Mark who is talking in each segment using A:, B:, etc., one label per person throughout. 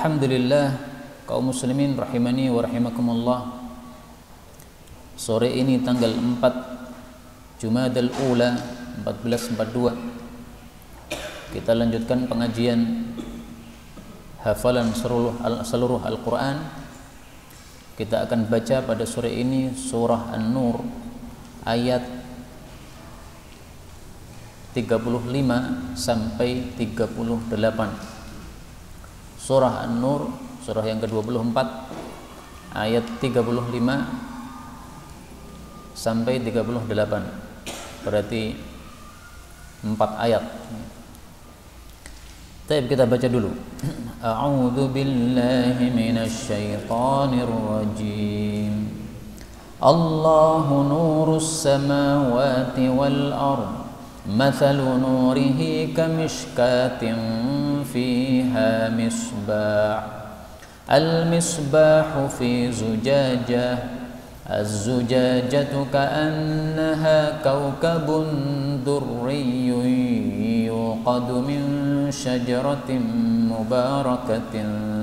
A: Alhamdulillah, kaum muslimin rahimani wa rahimakumullah. Sore ini tanggal 4 Jumadal Ula 1442 kita lanjutkan pengajian hafalan seluruh Al-Quran. Kita akan baca pada sore ini surah An-Nur ayat 35 sampai 38. Surah An-Nur, surah yang ke-24, ayat 35 sampai 38. Berarti 4 ayat. Baik, kita baca dulu. A'udzu billahi minasy syaithanir rajim. Allahu nurus samawati wal ardh. مثل نوره كمشكاة فيها مصباح المصباح في زجاجة الزجاجة كأنها كوكب دري يوقد من شجرة مباركة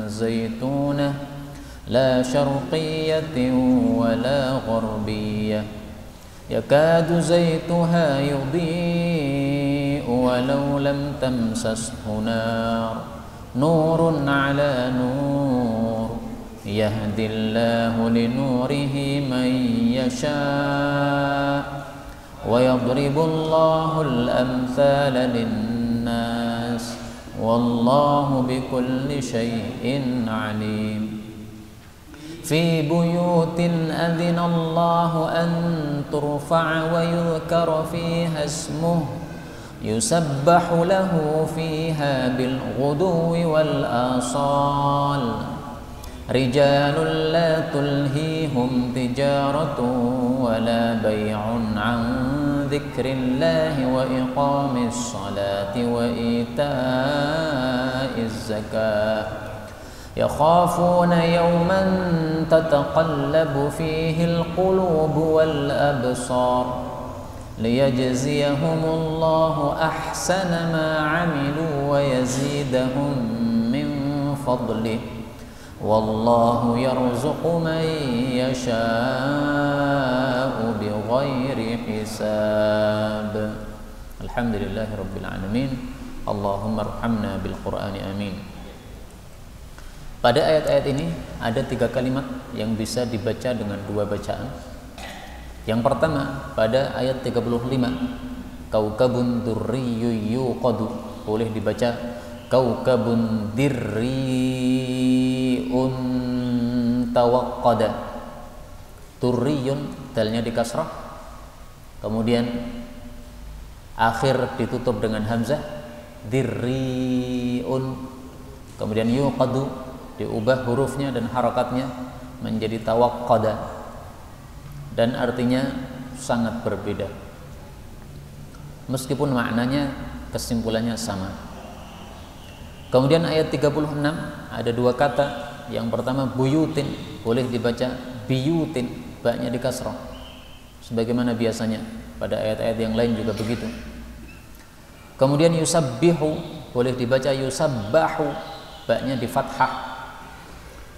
A: زيتونة لا شرقية ولا غربية يكاد زيتها يضيء ولو لم تمسسه نار نور على نور يهدي الله لنوره من يشاء ويضرب الله الأمثال للناس والله بكل شيء عليم في بيوت أذن الله أن ترفع ويذكر فيها اسمه يسبح له فيها بالغدو والآصال رجال لا تلهيهم تجارة ولا بيع عن ذكر الله وإقام الصلاة وإيتاء الزكاة يخافون يوما تتقلب فيه القلوب والأبصار ليجزيهم الله أحسن ما عملوا ويزيدهم من فضله والله يرزق من يشاء بغير حساب. الحمد لله رب العالمين. اللهم ارحمنا بالقرآن آمين. Pada ayat-ayat ini ada 3 kalimat yang bisa dibaca dengan 2 bacaan. Yang pertama pada ayat 35, kaukabun durriyyu yuqadu, boleh dibaca kaukabun dirriun tawaqqada. Durriyun, dalnya di kasrah, kemudian akhir ditutup dengan hamzah, dirriun, kemudian yuqadu, diubah hurufnya dan harakatnya menjadi tawaqqada, dan artinya sangat berbeda meskipun maknanya, kesimpulannya sama. Kemudian ayat 36 ada 2 kata. Yang pertama buyutin, boleh dibaca biyutin, ba-nya di kasrah sebagaimana biasanya pada ayat-ayat yang lain juga begitu. Kemudian yusabbihu, boleh dibaca yusabbahu, ba-nya di fathah.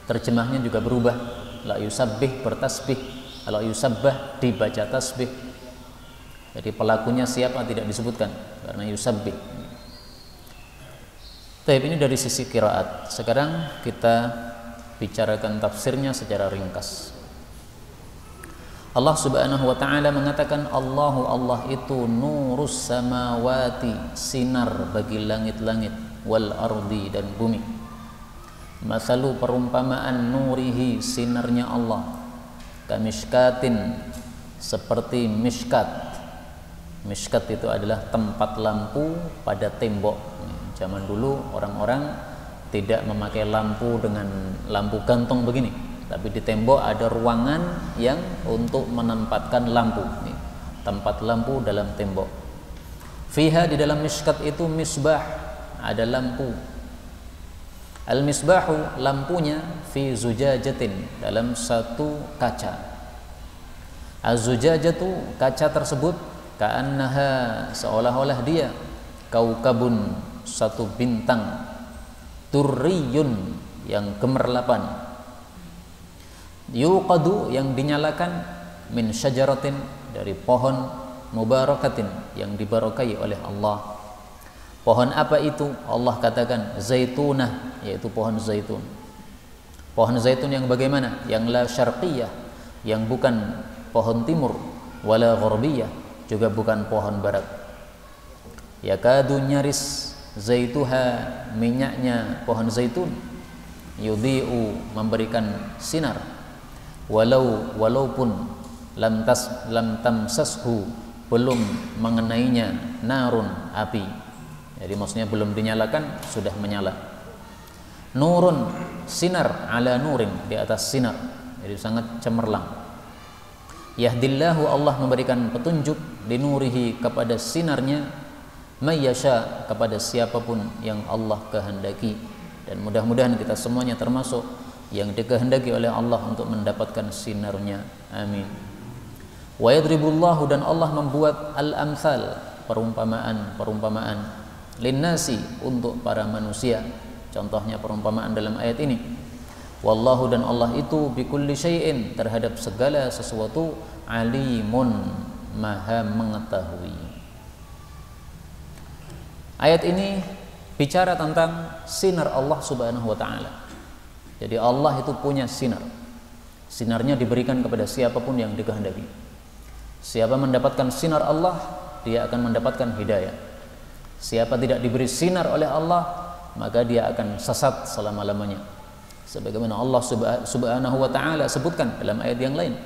A: Terjemahnya juga berubah, la yusabbih bertasbih, kalau yusabbah dibaca tasbih. Jadi pelakunya siapa tidak disebutkan karena yusabbih. Tapi ini dari sisi qiraat. Sekarang kita bicarakan tafsirnya secara ringkas. Allah Subhanahu wa taala mengatakan Allah itu nurus samawati, sinar bagi langit-langit, wal ardi, dan bumi. Masalu, perumpamaan, nurihi, sinarnya Allah, kamishkatin, seperti mishkat. Mishkat itu adalah tempat lampu pada tembok. Zaman dulu orang-orang tidak memakai lampu dengan lampu gantung begini, tapi di tembok ada ruangan yang untuk menempatkan lampu. Tempat lampu dalam tembok. Fiha, di dalam mishkat itu misbah, ada lampu. Al-misbahu, lampunya, fi zujajatin, dalam satu kaca. Az-zujajatu, kaca tersebut, ka'annaha, seolah-olah dia, kaukabun, satu bintang, turriyun, yang gemerlapan. Yuqadu, yang dinyalakan, min syajaratin, dari pohon, mubarakatin, yang dibarokai oleh Allah. Pohon apa itu? Allah katakan zaitunah, yaitu pohon zaitun. Pohon zaitun yang bagaimana? Yang la syarqiyah, yang bukan pohon timur, wala gharbiyah, juga bukan pohon barat. Yakadu, nyaris, zaituha, minyaknya pohon zaitun, yudhi'u, memberikan sinar, walaupun lam tamsashu, belum mengenainya, narun, api. Jadi maksudnya belum dinyalakan sudah menyala. Nurun, sinar, ala nurin, di atas sinar, jadi sangat cemerlang. Yahdillahu, Allah memberikan petunjuk, linurihi, kepada sinarnya, mayyasha, kepada siapapun yang Allah kehendaki. Dan mudah-mudahan kita semuanya termasuk yang dikehendaki oleh Allah untuk mendapatkan sinarnya. Amin. Wa yadribullahu, dan Allah membuat al-amsal, perumpamaan linnasi, untuk para manusia. Contohnya perumpamaan dalam ayat ini. Wallahu, dan Allah itu bikulli syai'in, terhadap segala sesuatu, alimun, maha mengetahui. Ayat ini bicara tentang sinar Allah Subhanahu wa taala. Jadi Allah itu punya sinar. Sinarnya diberikan kepada siapapun yang dikehendaki. Siapa mendapatkan sinar Allah, dia akan mendapatkan hidayah. Siapa tidak diberi sinar oleh Allah, maka dia akan sesat selama-lamanya. Sebagaimana Allah Subhanahu wa taala sebutkan dalam ayat yang lain.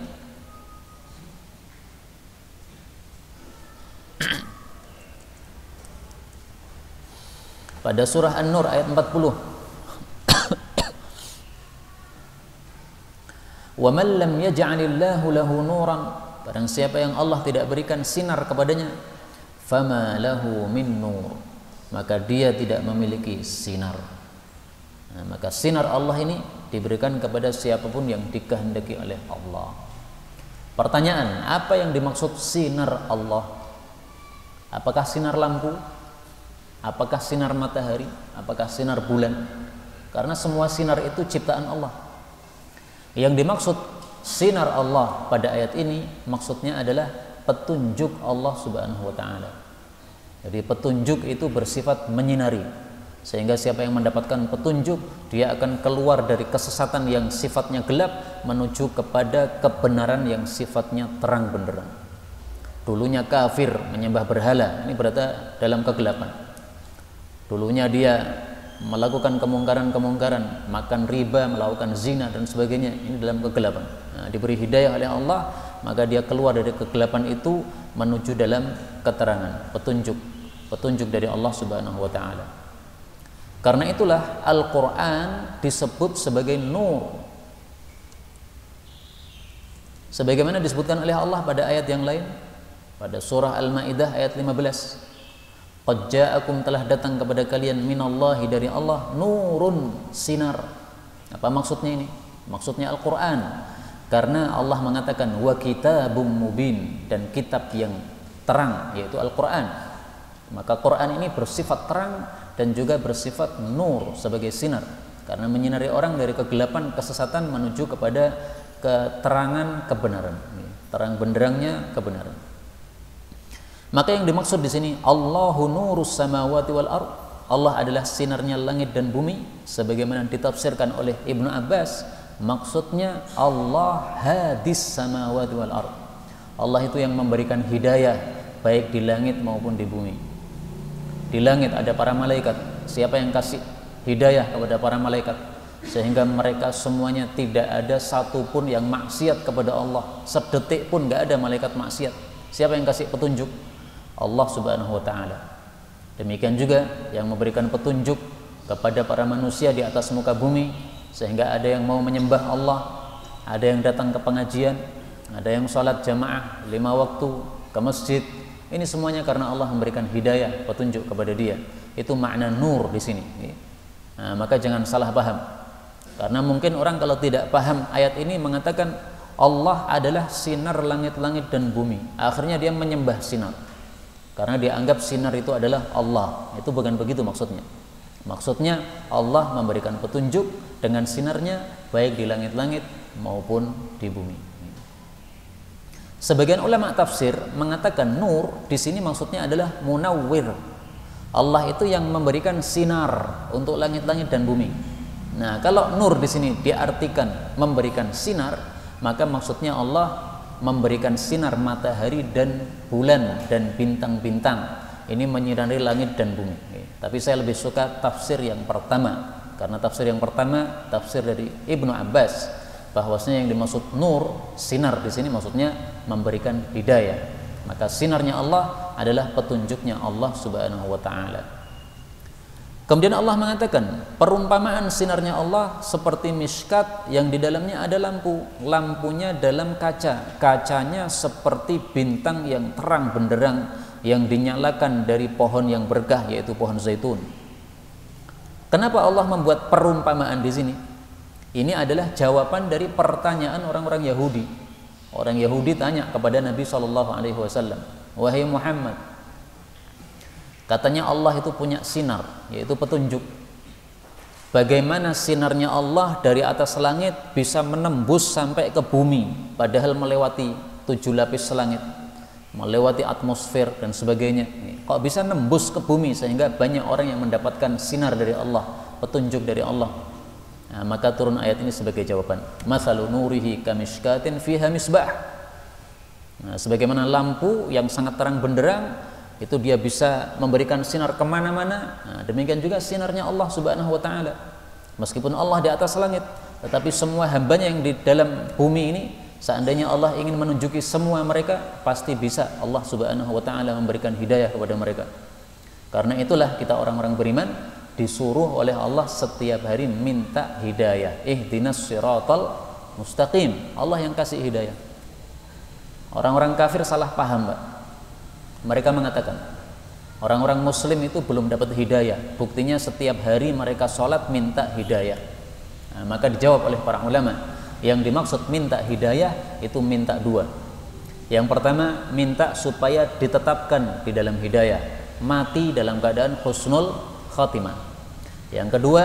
A: Pada surah An-Nur ayat 40. Wa man lam yaj'alillahu lahu nuran, barang siapa yang Allah tidak berikan sinar kepadanya, fama lahu min nur, maka dia tidak memiliki sinar. Nah, maka sinar Allah ini diberikan kepada siapapun yang dikehendaki oleh Allah. Pertanyaan, apa yang dimaksud sinar Allah? Apakah sinar lampu? Apakah sinar matahari? Apakah sinar bulan? Karena semua sinar itu ciptaan Allah. Yang dimaksud sinar Allah pada ayat ini maksudnya adalah petunjuk Allah Subhanahu wa taala. Jadi petunjuk itu bersifat menyinari, sehingga siapa yang mendapatkan petunjuk, dia akan keluar dari kesesatan yang sifatnya gelap menuju kepada kebenaran yang sifatnya terang benderang. Dulunya kafir, menyembah berhala, ini berada dalam kegelapan. Dulunya dia melakukan kemungkaran-kemungkaran, makan riba, melakukan zina dan sebagainya, ini dalam kegelapan. Nah, diberi hidayah oleh Allah, maka dia keluar dari kegelapan itu menuju dalam keterangan, petunjuk dari Allah Subhanahu wa taala. Karena itulah Al-Qur'an disebut sebagai nur. Sebagaimana disebutkan oleh Allah pada ayat yang lain, pada surah Al-Maidah ayat 15. Qad ja'akum, telah datang kepada kalian, minallahi, dari Allah, nurun, sinar. Apa maksudnya ini? Maksudnya Al-Qur'an. Karena Allah mengatakan wa kitabum mubin, dan kitab yang terang, yaitu Al-Qur'an. Maka Qur'an ini bersifat terang dan juga bersifat nur, sebagai sinar, karena menyinari orang dari kegelapan kesesatan menuju kepada keterangan kebenaran, terang benderangnya kebenaran. Maka yang dimaksud di sini Allahu nurus samawati wal ard, Allah adalah sinarnya langit dan bumi, sebagaimana ditafsirkan oleh Ibnu Abbas. Maksudnya Allah hadis samawati wal ard, Allah itu yang memberikan hidayah baik di langit maupun di bumi. Di langit ada para malaikat, siapa yang kasih hidayah kepada para malaikat sehingga mereka semuanya tidak ada satupun yang maksiat kepada Allah, sedetik pun nggak ada malaikat maksiat. Siapa yang kasih petunjuk? Allah Subhanahu wa taala. Demikian juga yang memberikan petunjuk kepada para manusia di atas muka bumi, sehingga ada yang mau menyembah Allah, ada yang datang ke pengajian, ada yang sholat jamaah 5 waktu ke masjid. Ini semuanya karena Allah memberikan hidayah, petunjuk kepada dia. Itu makna nur di sini. Nah, maka jangan salah paham. Karena mungkin orang kalau tidak paham ayat ini mengatakan Allah adalah sinar langit-langit dan bumi. Akhirnya dia menyembah sinar, karena dia anggap sinar itu adalah Allah. Itu bukan begitu maksudnya. Maksudnya Allah memberikan petunjuk dengan sinarnya baik di langit-langit maupun di bumi. Sebagian ulama tafsir mengatakan nur di sini maksudnya adalah munawwir. Allah itu yang memberikan sinar untuk langit-langit dan bumi. Nah, kalau nur di sini diartikan memberikan sinar, maka maksudnya Allah memberikan sinar matahari dan bulan dan bintang-bintang. Ini menyinari langit dan bumi. Tapi saya lebih suka tafsir yang pertama, karena tafsir yang pertama tafsir dari Ibnu Abbas, bahwasanya yang dimaksud nur, sinar di sini maksudnya memberikan hidayah. Maka sinarnya Allah adalah petunjuknya Allah Subhanahu wa taala. Kemudian Allah mengatakan, perumpamaan sinarnya Allah seperti miskat yang di dalamnya ada lampu. Lampunya dalam kaca. Kacanya seperti bintang yang terang benderang yang dinyalakan dari pohon yang berkah, yaitu pohon zaitun. Kenapa Allah membuat perumpamaan di sini? Ini adalah jawaban dari pertanyaan orang-orang Yahudi. Orang Yahudi tanya kepada Nabi SAW, wahai Muhammad, katanya Allah itu punya sinar, yaitu petunjuk. Bagaimana sinarnya Allah dari atas langit bisa menembus sampai ke bumi, padahal melewati 7 lapis langit, melewati atmosfer dan sebagainya. Kok bisa nembus ke bumi sehingga banyak orang yang mendapatkan sinar dari Allah, petunjuk dari Allah? Nah, maka turun ayat ini sebagai jawaban. Mathalu nurihi kamishkatin fiha misbah. Nah, sebagaimana lampu yang sangat terang benderang, itu dia bisa memberikan sinar kemana-mana. Nah, demikian juga sinarnya Allah Subhanahu wa taala. Meskipun Allah di atas langit, tetapi semua hambanya yang di dalam bumi ini, seandainya Allah ingin menunjuki semua mereka, pasti bisa Allah Subhanahu wa taala memberikan hidayah kepada mereka. Karena itulah kita orang-orang beriman disuruh oleh Allah setiap hari minta hidayah. Ihdinas siratal mustaqim. Allah yang kasih hidayah. Orang-orang kafir salah paham, Pak. Mereka mengatakan orang-orang muslim itu belum dapat hidayah. Buktinya setiap hari mereka sholat minta hidayah. Nah, maka dijawab oleh para ulama, yang dimaksud minta hidayah itu minta dua. Yang pertama, minta supaya ditetapkan di dalam hidayah, mati dalam keadaan husnul khatimah. Yang kedua,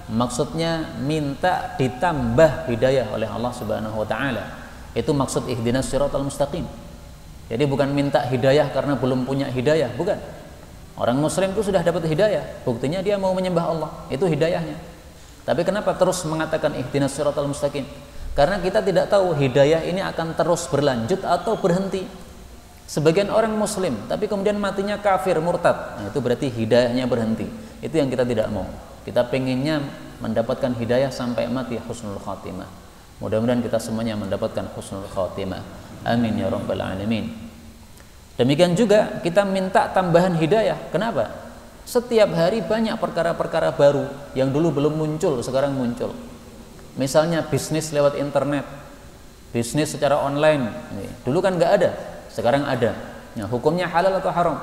A: maksudnya minta ditambah hidayah oleh Allah Subhanahu wa taala. Itu maksud ihdinas siratal mustaqim. Jadi bukan minta hidayah karena belum punya hidayah, bukan. Orang muslim itu sudah dapat hidayah, buktinya dia mau menyembah Allah, itu hidayahnya. Tapi kenapa terus mengatakan ihdinas siratal mustaqim? Karena kita tidak tahu hidayah ini akan terus berlanjut atau berhenti. Sebagian orang muslim tapi kemudian matinya kafir, murtad. Nah, itu berarti hidayahnya berhenti. Itu yang kita tidak mau. Kita pengennya mendapatkan hidayah sampai mati husnul khatimah. Mudah-mudahan kita semuanya mendapatkan husnul khatimah. Amin ya rabbal alamin. Demikian juga kita minta tambahan hidayah. Kenapa? Setiap hari banyak perkara-perkara baru yang dulu belum muncul, sekarang muncul. Misalnya bisnis lewat internet, bisnis secara online. Dulu kan nggak ada, sekarang ada. Nah, hukumnya halal atau haram?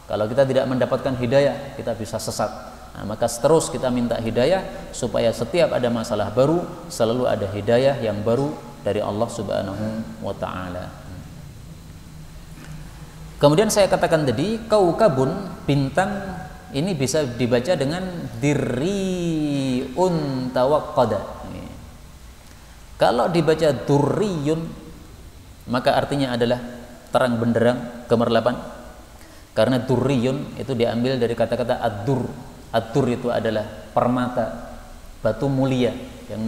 A: Kalau kita tidak mendapatkan hidayah, kita bisa sesat. Nah, maka terus kita minta hidayah supaya setiap ada masalah baru selalu ada hidayah yang baru dari Allah Subhanahu wa taala. Kemudian saya katakan tadi, kaukabun, bintang ini bisa dibaca dengan dirriun tawaqqada. Kalau dibaca durriyun, maka artinya adalah terang benderang, gemerlapan. Karena durriyun itu diambil dari kata-kata ad-dur. Ad-dur itu adalah permata, batu mulia yang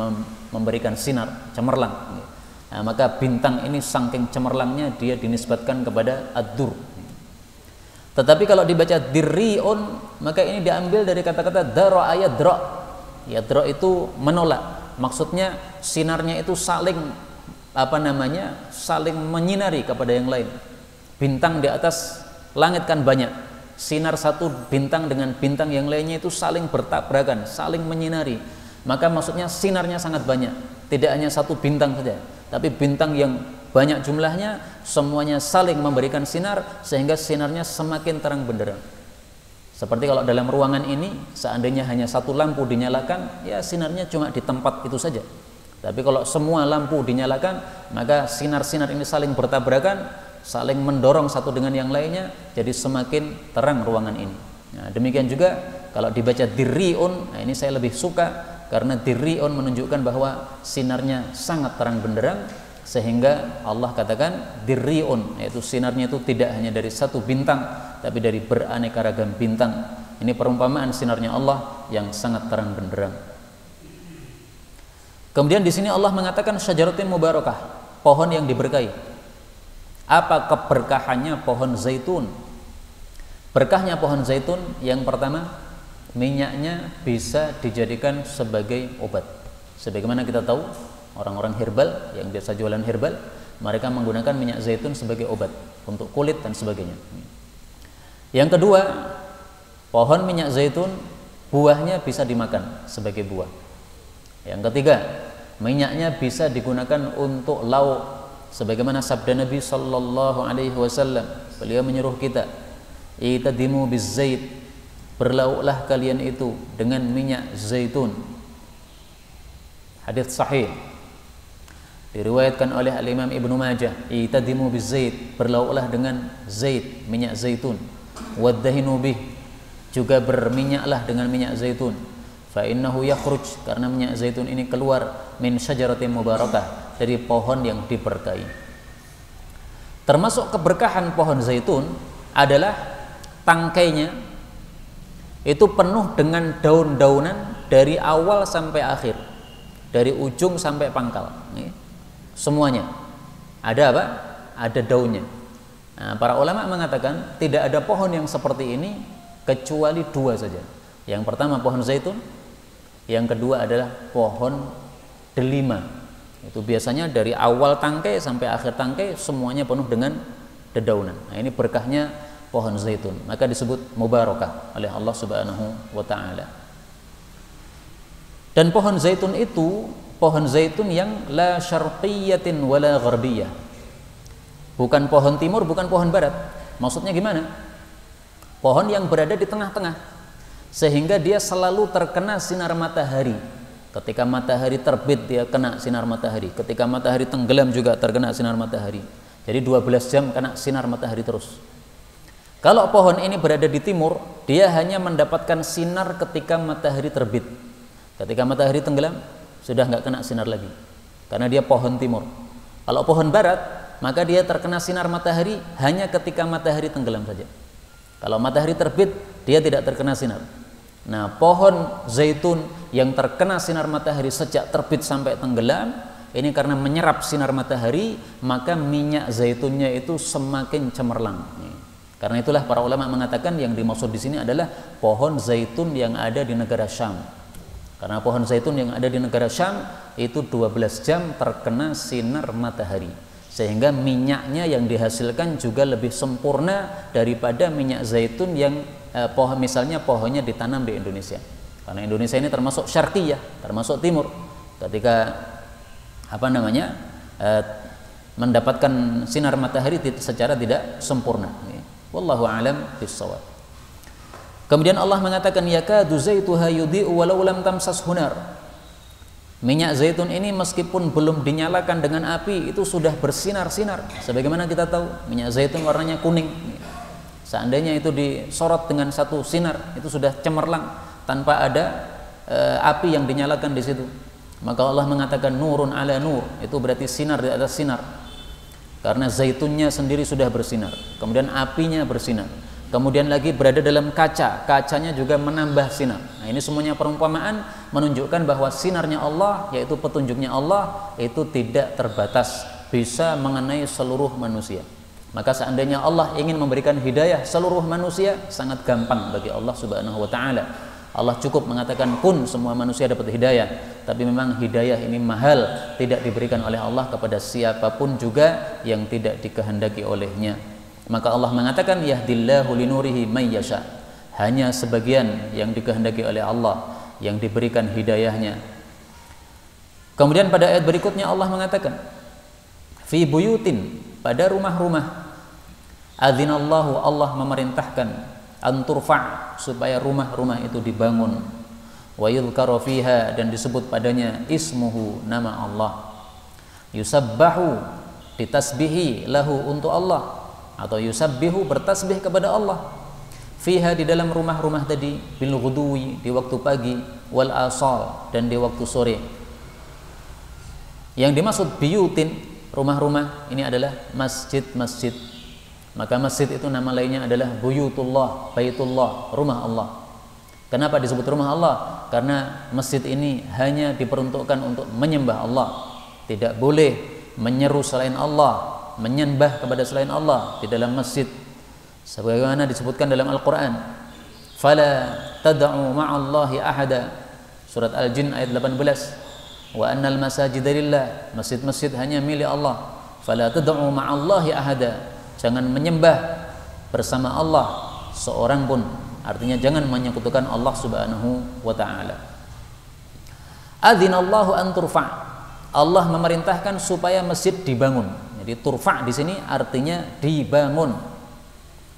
A: memberikan sinar, cemerlang. Nah, maka bintang ini saking cemerlangnya dia dinisbatkan kepada ad-dur. Tetapi kalau dibaca dirriun, maka ini diambil dari kata-kata dara ayadra. Yadra itu menolak. Maksudnya sinarnya itu saling saling menyinari kepada yang lain. Bintang di atas langit kan banyak, sinar satu bintang dengan bintang yang lainnya itu saling bertabrakan, saling menyinari. Maka maksudnya sinarnya sangat banyak, tidak hanya satu bintang saja, tapi bintang yang banyak jumlahnya, semuanya saling memberikan sinar sehingga sinarnya semakin terang benderang. Seperti kalau dalam ruangan ini seandainya hanya satu lampu dinyalakan, ya sinarnya cuma di tempat itu saja. Tapi kalau semua lampu dinyalakan, maka sinar-sinar ini saling bertabrakan, saling mendorong satu dengan yang lainnya, jadi semakin terang ruangan ini. Nah, demikian juga Kalau dibaca dirriun, nah ini saya lebih suka karena dirriun menunjukkan bahwa sinarnya sangat terang benderang, sehingga Allah katakan dirriun, yaitu sinarnya itu tidak hanya dari satu bintang tapi dari beraneka ragam bintang. Ini perumpamaan sinarnya Allah yang sangat terang benderang. Kemudian di sini Allah mengatakan syajaratin mubarakah, pohon yang diberkahi. Apa keberkahannya pohon zaitun? Berkahnya pohon zaitun yang pertama, minyaknya bisa dijadikan sebagai obat. Sebagaimana kita tahu, orang-orang herbal yang biasa jualan herbal, mereka menggunakan minyak zaitun sebagai obat untuk kulit dan sebagainya. Yang kedua, pohon minyak zaitun buahnya bisa dimakan sebagai buah. Yang ketiga, minyaknya bisa digunakan untuk lauk, sebagaimana sabda Nabi sallallahu alaihi wasallam, beliau menyuruh kita, "Itadimu bizzait", berlauklah kalian itu dengan minyak zaitun. Hadits sahih diriwayatkan oleh Al-Imam Ibnu Majah, "Itadimu bizzait", berlauklah dengan zait, minyak zaitun. "Waddahinu bih", juga berminyaklah dengan minyak zaitun. "Fa innahu yakhruj", karena minyak zaitun ini keluar, "min syajaratin mubarakah", dari pohon yang diberkahi. Termasuk keberkahan pohon zaitun adalah tangkainya itu penuh dengan daun-daunan dari awal sampai akhir, dari ujung sampai pangkal. Semuanya ada apa? Ada daunnya. Nah, para ulama mengatakan tidak ada pohon yang seperti ini kecuali dua saja. Yang pertama pohon zaitun, yang kedua adalah pohon delima. Itu biasanya dari awal tangkai sampai akhir tangkai semuanya penuh dengan dedaunan. Nah, ini berkahnya pohon zaitun, maka disebut mubarakah oleh Allah Subhanahu wa taala. Dan pohon zaitun itu pohon zaitun yang la syarqiyyatin wala gharbiyah. Bukan pohon timur, bukan pohon barat. Maksudnya gimana? Pohon yang berada di tengah-tengah, sehingga dia selalu terkena sinar matahari. Ketika matahari terbit dia kena sinar matahari, ketika matahari tenggelam juga terkena sinar matahari. Jadi 12 jam kena sinar matahari terus. Kalau pohon ini berada di timur, dia hanya mendapatkan sinar ketika matahari terbit. Ketika matahari tenggelam, sudah nggak kena sinar lagi, karena dia pohon timur. Kalau pohon barat, maka dia terkena sinar matahari hanya ketika matahari tenggelam saja. Kalau matahari terbit, dia tidak terkena sinar. Nah, pohon zaitun yang terkena sinar matahari sejak terbit sampai tenggelam, ini karena menyerap sinar matahari, maka minyak zaitunnya itu semakin cemerlang. Karena itulah para ulama mengatakan yang dimaksud di sini adalah pohon zaitun yang ada di negara Syam. Karena pohon zaitun yang ada di negara Syam itu 12 jam terkena sinar matahari, sehingga minyaknya yang dihasilkan juga lebih sempurna daripada minyak zaitun yang pohon, misalnya pohonnya ditanam di Indonesia. Karena Indonesia ini termasuk syarqiyah, termasuk timur. Ketika mendapatkan sinar matahari secara tidak sempurna. Wallahu a'lam bishawab. Kemudian Allah mengatakan yakadu zaituha yudhi'u walau lam tamsashu nar. Minyak zaitun ini meskipun belum dinyalakan dengan api itu sudah bersinar-sinar. Sebagaimana kita tahu minyak zaitun warnanya kuning. Seandainya itu disorot dengan satu sinar, itu sudah cemerlang tanpa ada api yang dinyalakan di situ. Maka Allah mengatakan nurun ala nur, itu berarti sinar di atas sinar. Karena zaitunnya sendiri sudah bersinar, kemudian apinya bersinar, kemudian lagi berada dalam kaca, kacanya juga menambah sinar. Nah, ini semuanya perumpamaan menunjukkan bahwa sinarnya Allah, yaitu petunjuknya Allah, itu tidak terbatas, bisa mengenai seluruh manusia. Maka seandainya Allah ingin memberikan hidayah seluruh manusia, sangat gampang bagi Allah Subhanahu wa taala. Allah cukup mengatakan kun, semua manusia dapat hidayah. Tapi memang hidayah ini mahal, tidak diberikan oleh Allah kepada siapapun juga yang tidak dikehendaki olehnya. Maka Allah mengatakan yahdillahu linurihi may yasha. Hanya sebagian yang dikehendaki oleh Allah yang diberikan hidayahnya. Kemudian pada ayat berikutnya Allah mengatakan fi buyutin, pada rumah-rumah, adzinallahu, Allah memerintahkan anturfa', supaya rumah-rumah itu dibangun, wa yudhkaru fiha, dan disebut padanya ismuhu, nama Allah, yusabbahu, ditasbihi, lahu, untuk Allah, atau yusabbihu, bertasbih kepada Allah, fiha di dalam rumah-rumah tadi, bil ghudwi di waktu pagi, wal asal dan di waktu sore. Yang dimaksud biyutin rumah-rumah ini adalah masjid-masjid. Maka masjid itu nama lainnya adalah buyutullah, baitullah, rumah Allah. Kenapa disebut rumah Allah? Karena masjid ini hanya diperuntukkan untuk menyembah Allah. Tidak boleh menyeru selain Allah, menyembah kepada selain Allah di dalam masjid. Sebagaimana disebutkan dalam Al-Quran, fala tad'u ma'allahi ahada, surat Al-Jin ayat 18. Wa annal masajida lillah, masjid-masjid hanya milik Allah. Fala tad'u ma'allahi ahada, jangan menyembah bersama Allah seorang pun. Artinya jangan menyekutukan Allah Subhanahu wa taala. Adzinallahu an turfa', Allah memerintahkan supaya masjid dibangun. Jadi turfa' di sini artinya dibangun.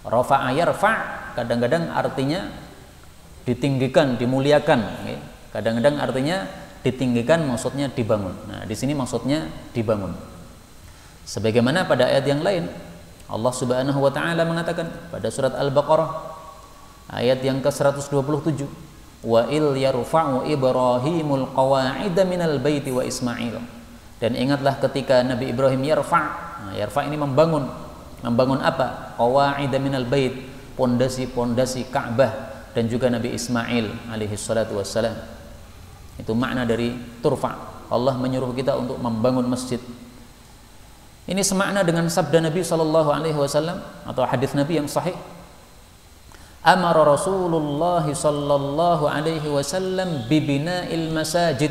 A: Rafa'a yarfa' kadang-kadang artinya ditinggikan, dimuliakan. Kadang-kadang artinya ditinggikan, maksudnya dibangun. Nah, di sini maksudnya dibangun. Sebagaimana pada ayat yang lain, Allah Subhanahu wa taala mengatakan pada surat Al-Baqarah ayat yang ke-127, wa il yarfa'u Ibrahimul qawa'ida minal baiti wa Ismail. Dan ingatlah ketika Nabi Ibrahim yarfa'. Nah, yarfa' ini membangun. Membangun apa? Qawa'ida minal bait, pondasi-pondasi Ka'bah, dan juga Nabi Ismail alaihi salatu wassalam. Itu makna dari turfa'. Allah menyuruh kita untuk membangun masjid. Ini semakna dengan sabda Nabi sallallahu alaihi wasallam atau hadis Nabi yang sahih. Amara Rasulullah sallallahu alaihi wasallam bibina'il masajid.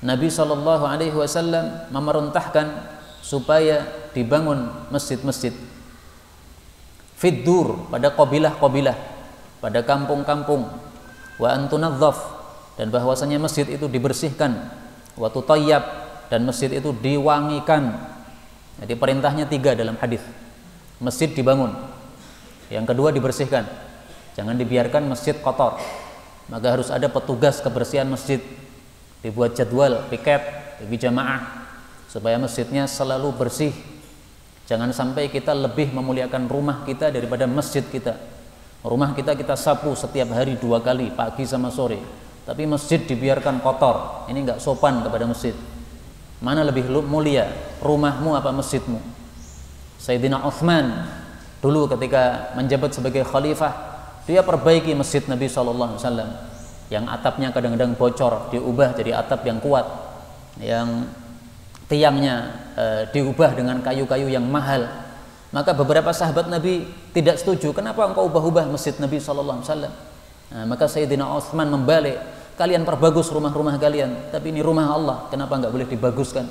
A: Nabi sallallahu alaihi wasallam memerintahkan supaya dibangun masjid-masjid. Fiddur, pada qabilah-qabilah, pada kampung-kampung. Wa antunadzaf, dan bahwasanya masjid itu dibersihkan. Wa tutayyab, dan masjid itu diwangikan. Jadi perintahnya 3 dalam hadis. Masjid dibangun. Yang kedua dibersihkan. Jangan dibiarkan masjid kotor. Maka harus ada petugas kebersihan masjid. Dibuat jadwal piket bagi jamaah supaya masjidnya selalu bersih. Jangan sampai kita lebih memuliakan rumah kita daripada masjid kita. Rumah kita sapu setiap hari 2 kali, pagi sama sore. Tapi masjid dibiarkan kotor. Ini enggak sopan kepada masjid. Mana lebih mulia, rumahmu apa masjidmu? Sayyidina Utsman dulu ketika menjabat sebagai khalifah, dia perbaiki masjid Nabi SAW yang atapnya kadang-kadang bocor, diubah jadi atap yang kuat, yang tiangnya diubah dengan kayu-kayu yang mahal. Maka beberapa sahabat Nabi tidak setuju, kenapa engkau ubah-ubah masjid Nabi SAW? Nah, maka Sayyidina Utsman membalik, kalian perbagus rumah-rumah kalian, tapi ini rumah Allah, kenapa enggak boleh dibaguskan?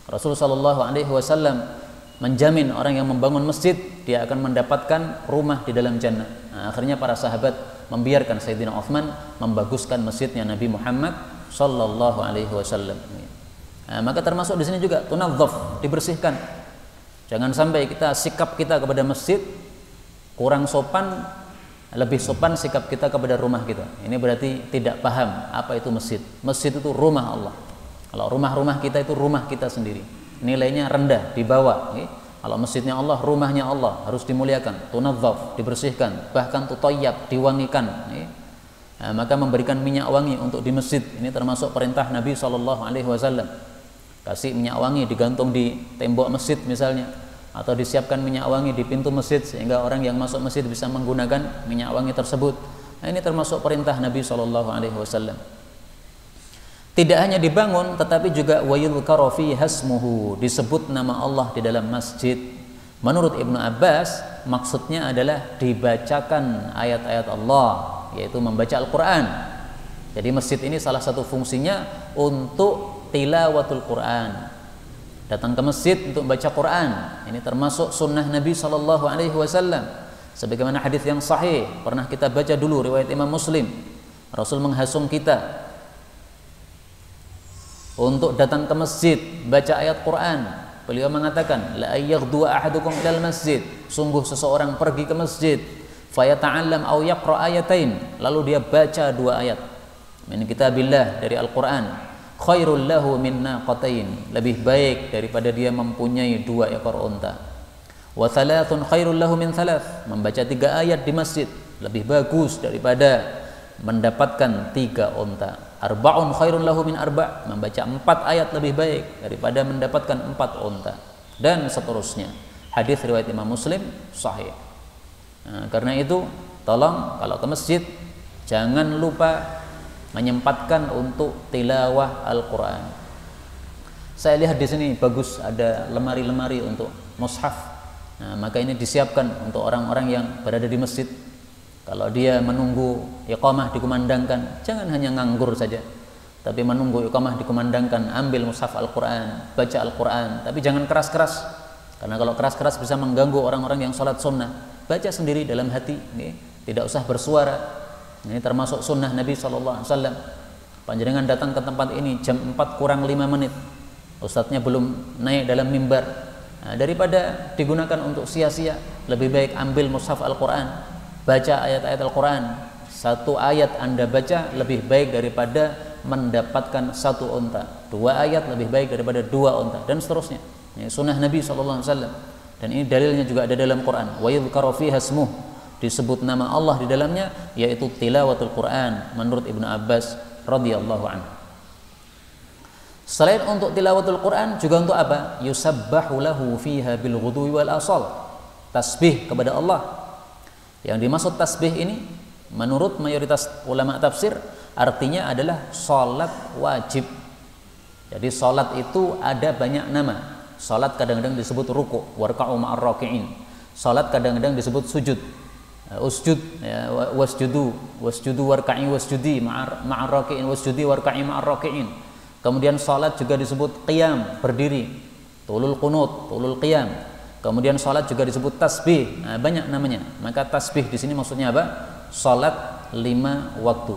A: Rasulullah SAW menjamin orang yang membangun masjid dia akan mendapatkan rumah di dalam jannah. Nah, akhirnya para sahabat membiarkan Sayyidina Utsman membaguskan masjidnya Nabi Muhammad sallallahu alaihi wasallam. Nah, maka termasuk di sini juga tunadzaf, dibersihkan. Jangan sampai sikap kita kepada masjid kurang sopan, lebih sopan sikap kita kepada rumah kita. Ini berarti tidak paham apa itu masjid. Masjid itu rumah Allah. Kalau rumah-rumah kita itu rumah kita sendiri, nilainya rendah, di bawah. Kalau masjidnya Allah, rumahnya Allah, harus dimuliakan, tunadzaf, dibersihkan, bahkan tutayyab, diwangikan. Nah, maka memberikan minyak wangi untuk di masjid, ini termasuk perintah Nabi SAW. Kasih minyak wangi digantung di tembok masjid misalnya, atau disiapkan minyak wangi di pintu masjid sehingga orang yang masuk masjid bisa menggunakan minyak wangi tersebut. Nah, ini termasuk perintah Nabi SAW. Tidak hanya dibangun, tetapi juga wayudhkaru fi hasmuhu, disebut nama Allah di dalam masjid. Menurut Ibnu Abbas, maksudnya adalah dibacakan ayat-ayat Allah, yaitu membaca Al-Quran. Jadi masjid ini salah satu fungsinya untuk tilawatul Quran, datang ke masjid untuk baca Quran. Ini termasuk sunnah Nabi SAW. Sebagaimana hadis yang sahih pernah kita baca dulu, riwayat Imam Muslim. Rasul menghasung kita untuk datang ke masjid baca ayat Quran. Beliau mengatakan, la ayyaghdu ahadukum ilal masjid, sungguh seseorang pergi ke masjid, fayata'allam aw yaqra ayatain, lalu dia baca 2 ayat min kitabillah, dari Al-Quran. Khairul lahu min naqatain, lebih baik daripada dia mempunyai 2 ekor unta. Wa thalathun khairul lahu min thalath, membaca 3 ayat di masjid lebih bagus daripada mendapatkan 3 unta. Arba'un khairun lahu min arba', membaca 4 ayat lebih baik daripada mendapatkan 4 unta, dan seterusnya. Hadis riwayat Imam Muslim sahih. Nah, karena itu tolong kalau ke masjid jangan lupa menyempatkan untuk tilawah Al-Quran. Saya lihat di sini bagus ada lemari-lemari untuk mushaf. Nah, maka ini disiapkan untuk orang-orang yang berada di masjid. Kalau dia menunggu iqamah dikumandangkan, jangan hanya nganggur saja, tapi menunggu iqamah dikumandangkan, ambil mushaf Al-Quran, baca Al-Quran, tapi jangan keras-keras, karena kalau keras-keras bisa mengganggu orang-orang yang sholat sunnah. Baca sendiri dalam hati, tidak usah bersuara. Ini termasuk sunnah Nabi SAW. Panjenengan datang ke tempat ini jam 4 kurang 5 menit, ustadznya belum naik dalam mimbar. Nah, daripada digunakan untuk sia-sia, lebih baik ambil mushaf Al-Quran, baca ayat-ayat Al-Quran. 1 ayat Anda baca lebih baik daripada mendapatkan 1 unta. 2 ayat lebih baik daripada 2 unta, dan seterusnya. Ini sunnah Nabi SAW. Dan ini dalilnya juga ada dalam Quran. Wa yudhkaru fiha ismuh, disebut nama Allah di dalamnya, yaitu tilawatul Quran, menurut Ibnu Abbas radhiyallahu anhu. Selain untuk tilawatul Quran, juga untuk apa? Yusabbahu lahu fiha bil ghudwi wal asal, tasbih kepada Allah. Yang dimaksud tasbih ini menurut mayoritas ulama tafsir artinya adalah salat wajib. Jadi salat itu ada banyak nama. Salat kadang-kadang disebut ruku', warka'u ma'ar raki'in. Salat kadang-kadang disebut sujud, usjud, ya, wasjudu warka'i wasjudi ma'ar raki'in, wasjudi warka'i ma'ar raki'in. Kemudian salat juga disebut qiyam, berdiri, tulul qunut, tulul qiyam. Kemudian salat juga disebut tasbih. Nah, banyak namanya. Maka tasbih di sini maksudnya apa? Salat 5 waktu.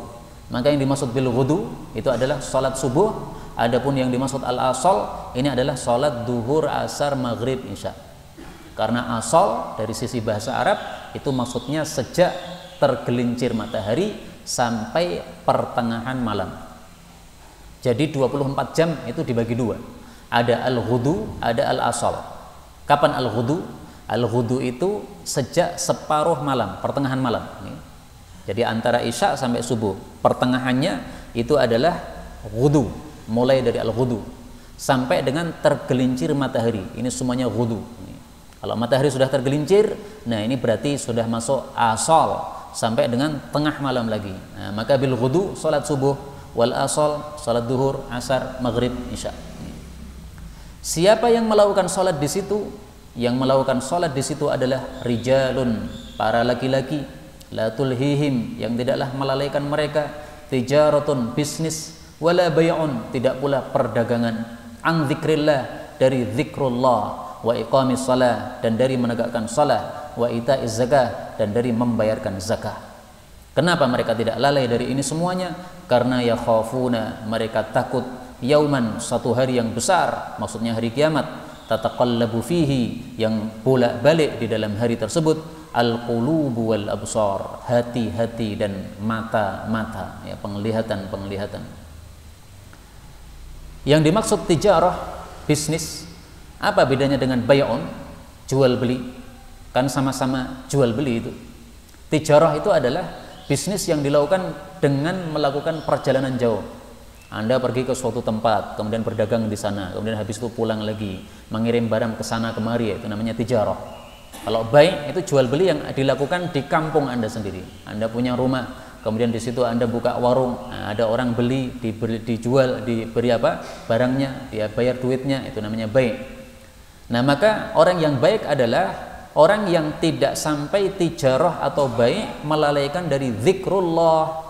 A: Maka yang dimaksud bil wudu itu adalah salat subuh. Adapun yang dimaksud al-asal ini adalah salat duhur, asar, maghrib, isya. Karena asal dari sisi bahasa Arab itu maksudnya sejak tergelincir matahari sampai pertengahan malam. Jadi 24 jam itu dibagi 2. Ada al-ghudu, ada al-asal. Kapan al-ghudu? Al-ghudu itu sejak separuh malam, pertengahan malam. Jadi antara isya sampai subuh, pertengahannya itu adalah ghudu, mulai dari al-ghudu sampai dengan tergelincir matahari. Ini semuanya ghudu. Kalau matahari sudah tergelincir, nah ini berarti sudah masuk asal sampai dengan tengah malam lagi. Nah, maka bil ghudu salat subuh, wal asal salat duhur, asar, maghrib, isya. Siapa yang melakukan salat di situ? Yang melakukan salat di situ adalah rijalun, para laki-laki, la tulhihim, yang tidaklah melalaikan mereka, tijaratun, bisnis, wala bay'un, tidak pula perdagangan, an dzikrillah, dari zikrullah, wa iqamis shalah, dan dari menegakkan salat, wa ita'iz zakah, dan dari membayarkan zakah. Kenapa mereka tidak lalai dari ini semuanya? Karena yakhafuna, mereka takut, yauman, satu hari yang besar, maksudnya hari kiamat, tataqallabu fihi, yang bolak-balik di dalam hari tersebut, al-qulubu wal absar, hati-hati dan mata-mata, ya, penglihatan-penglihatan. Yang dimaksud tijarah, bisnis, apa bedanya dengan bay'un, jual beli? Kan sama-sama jual beli itu. Tijarah itu adalah bisnis yang dilakukan dengan melakukan perjalanan jauh. Anda pergi ke suatu tempat, kemudian berdagang di sana, kemudian habis itu pulang lagi, mengirim barang ke sana kemari, itu namanya tijarah. Kalau bai' itu jual beli yang dilakukan di kampung Anda sendiri. Anda punya rumah, kemudian di situ Anda buka warung, nah, ada orang beli, dijual, diberi apa? Barangnya, dia bayar duitnya, itu namanya bai'. Nah, maka orang yang baik adalah orang yang tidak sampai tijarah atau bai' melalaikan dari zikrullah.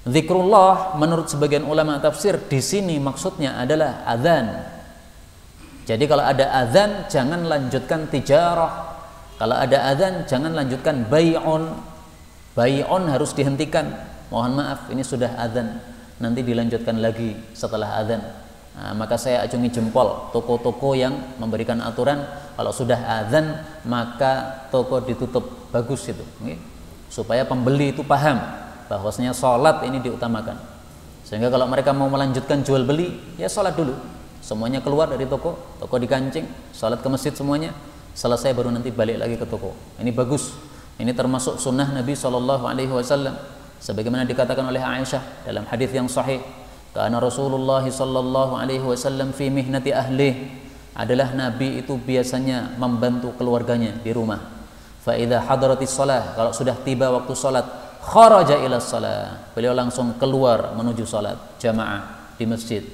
A: Zikrullah menurut sebagian ulama tafsir di sini maksudnya adalah azan. Jadi kalau ada azan jangan lanjutkan tijarah. Kalau ada azan jangan lanjutkan bai'un. Bai'un harus dihentikan. Mohon maaf, ini sudah azan, nanti dilanjutkan lagi setelah azan. Nah, maka saya acungi jempol toko-toko yang memberikan aturan kalau sudah azan maka toko ditutup. Bagus itu, supaya pembeli itu paham bahwasanya sholat ini diutamakan. Sehingga kalau mereka mau melanjutkan jual beli, ya sholat dulu. Semuanya keluar dari toko, toko dikancing, sholat ke masjid semuanya, selesai baru nanti balik lagi ke toko. Ini bagus, Ini termasuk sunnah Nabi SAW, sebagaimana dikatakan oleh Aisyah dalam hadis yang sahih, karena Rasulullah SAW fi mihnati ahli, adalah Nabi itu biasanya membantu keluarganya di rumah. Fa idza hadaratis shalah, kalau sudah tiba waktu salat, kharaja ila shalah, beliau langsung keluar menuju salat jamaah di masjid.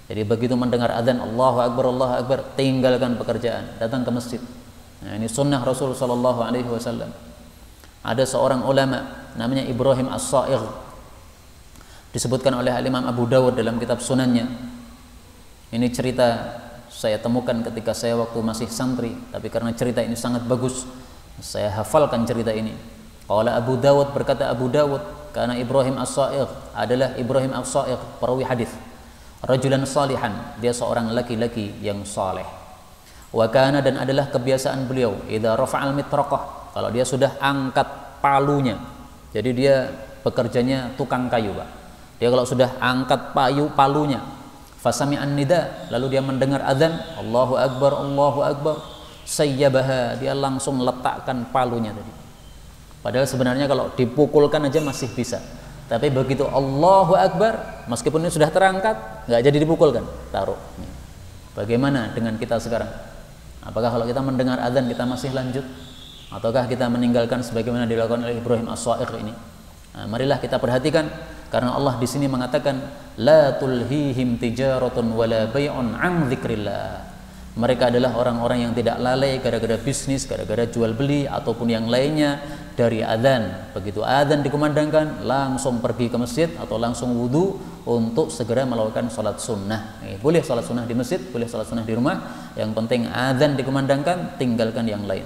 A: Jadi begitu mendengar azan Allahu Akbar, tinggalkan pekerjaan, datang ke masjid. Nah, ini sunnah Rasul sallallahu alaihi wasallam. Ada seorang ulama namanya Ibrahim As-Sa'igh, disebutkan oleh Imam Abu Dawud dalam kitab Sunannya. Ini cerita saya temukan ketika saya waktu masih santri, tapi karena cerita ini sangat bagus, saya hafalkan cerita ini. Qala Abu Dawud, berkata Abu Dawud, karena Ibrahim As-Sa'igh adalah Ibrahim As-Sa'igh, perawi hadis, rajulan salihan, dia seorang laki-laki yang saleh. Wa kana, dan adalah kebiasaan beliau, idza rafa'al mitraqah, kalau dia sudah angkat palunya, jadi dia bekerjanya tukang kayu, Pak. Dia kalau sudah angkat palunya, fasami'an nida, lalu dia mendengar azan Allahu Akbar, sayyabaha, dia langsung letakkan palunya tadi. Padahal sebenarnya kalau dipukulkan aja masih bisa, tapi begitu Allahu Akbar, meskipun ini sudah terangkat, nggak jadi dipukulkan, taruh. Bagaimana dengan kita sekarang? Apakah kalau kita mendengar azan kita masih lanjut, ataukah kita meninggalkan sebagaimana dilakukan oleh Ibrahim As-Sa'igh ini? Nah, marilah kita perhatikan, karena Allah di sini mengatakan la tulhihim tijaratun wala bai'un an dzikrillah. Mereka adalah orang-orang yang tidak lalai gara-gara bisnis, gara-gara jual beli ataupun yang lainnya dari azan. Begitu azan dikumandangkan, langsung pergi ke masjid atau langsung wudu untuk segera melakukan salat sunnah. Boleh salat sunnah di masjid, boleh salat sunnah di rumah. Yang penting azan dikumandangkan, tinggalkan yang lain.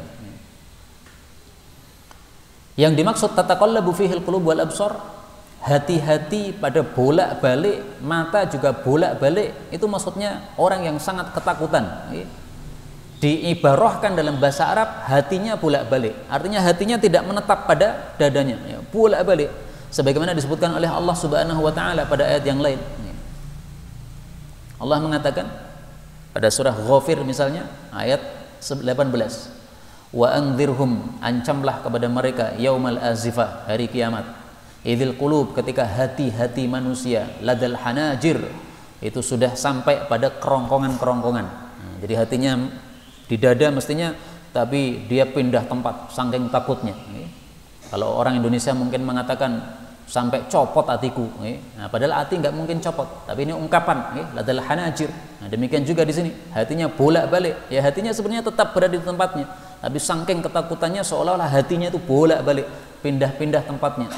A: Yang dimaksud tataqallabu fihil qulub wal absar, hati-hati pada bolak-balik, mata juga bolak-balik, itu maksudnya orang yang sangat ketakutan. Diibarahkan dalam bahasa Arab, hatinya bolak-balik, artinya hatinya tidak menetap pada dadanya, bolak-balik, sebagaimana disebutkan oleh Allah Subhanahu wa taala pada ayat yang lain. Allah mengatakan pada surah Ghafir misalnya ayat 18, wa anzirhum, ancamlah kepada mereka, yaumal azifah, hari kiamat, idzil qulub, ketika hati-hati manusia, ladal hanajir, itu sudah sampai pada kerongkongan-kerongkongan. Jadi hatinya di dada mestinya, tapi dia pindah tempat saking takutnya. Kalau orang Indonesia mungkin mengatakan sampai copot hatiku. Nah, padahal hati nggak mungkin copot, tapi ini ungkapan ladal hanajir. Nah, demikian juga di sini, hatinya bolak-balik. Ya, hatinya sebenarnya tetap berada di tempatnya, tapi saking ketakutannya seolah-olah hatinya itu bolak-balik, pindah-pindah tempatnya.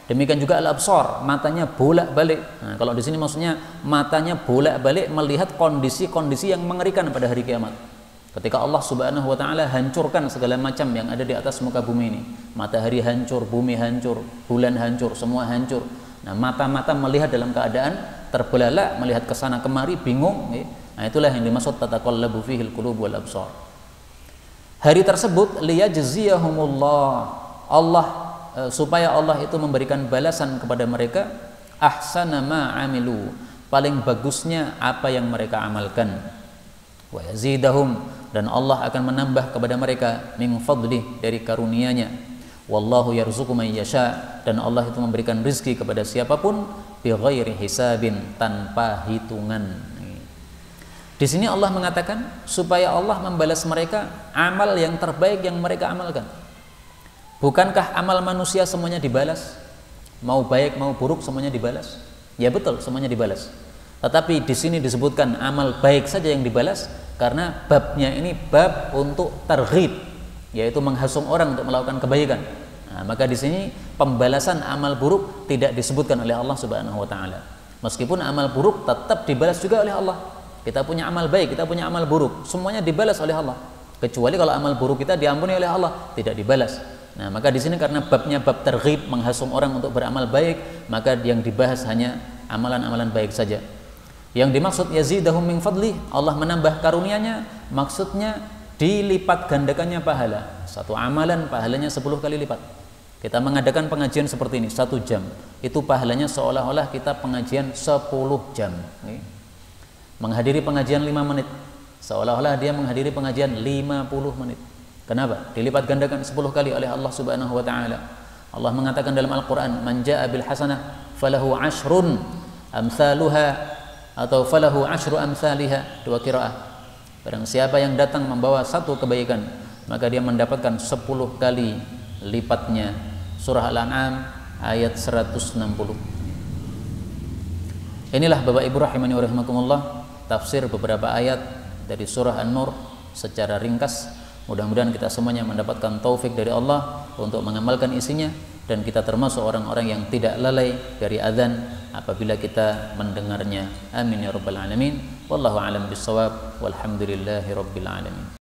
A: Demikian juga al-absar, matanya bolak-balik. Nah, kalau di sini maksudnya matanya bolak-balik melihat kondisi-kondisi yang mengerikan pada hari kiamat. Ketika Allah Subhanahu wa taala hancurkan segala macam yang ada di atas muka bumi ini. Matahari hancur, bumi hancur, bulan hancur, semua hancur. Nah, mata-mata melihat dalam keadaan terbelalak, melihat ke sana kemari, bingung. Nah, itulah yang dimaksud tataqallabu fihil qulub wal absar. Hari tersebut liyajziyahumullah, Allah supaya Allah itu memberikan balasan kepada mereka ahsana ma amilu, paling bagusnya apa yang mereka amalkan, wa yazidahum, dan Allah akan menambah kepada mereka min fadlih, dari karunia-Nya, wallahu yarzuqu man yasha, dan Allah itu memberikan rezeki kepada siapapun bighairi hisabin, tanpa hitungan. Di sini Allah mengatakan supaya Allah membalas mereka amal yang terbaik yang mereka amalkan. Bukankah amal manusia semuanya dibalas? Mau baik mau buruk semuanya dibalas? Ya betul, semuanya dibalas. Tetapi di sini disebutkan amal baik saja yang dibalas, karena babnya ini bab untuk targhib, yaitu menghasung orang untuk melakukan kebaikan. Nah, maka di sini pembalasan amal buruk tidak disebutkan oleh Allah Subhanahu wa taala. Meskipun amal buruk tetap dibalas juga oleh Allah. Kita punya amal baik, kita punya amal buruk, semuanya dibalas oleh Allah. Kecuali kalau amal buruk kita diampuni oleh Allah, tidak dibalas. Nah, maka di sini karena babnya bab targhib, menghasung orang untuk beramal baik, maka yang dibahas hanya amalan-amalan baik saja. Yang dimaksud yazidahum min fadli, Allah menambah karunia-Nya, maksudnya dilipat gandakannya pahala. Satu amalan pahalanya 10 kali lipat. Kita mengadakan pengajian seperti ini 1 jam, itu pahalanya seolah-olah kita pengajian 10 jam. Menghadiri pengajian 5 menit, seolah-olah dia menghadiri pengajian 50 menit. Kenapa? Dilipat gandakan 10 kali oleh Allah Subhanahu wa taala. Allah mengatakan dalam Al-Qur'an, "Man jaa'a bil hasanah falahu 'ashrun amsaluha," atau "falahu 'asyru amsalha," dua qiraah. Barang siapa yang datang membawa satu kebaikan, maka dia mendapatkan 10 kali lipatnya. Surah Al-An'am ayat 160. Inilah Bapak Ibu rahimani wa rahimakumullah, tafsir beberapa ayat dari surah An-Nur secara ringkas. Mudah-mudahan kita semuanya mendapatkan taufik dari Allah untuk mengamalkan isinya, dan kita termasuk orang-orang yang tidak lalai dari azan apabila kita mendengarnya. Amin ya rabbal alamin. Wallahu a'lam bissawab. Walhamdulillahi rabbil alamin.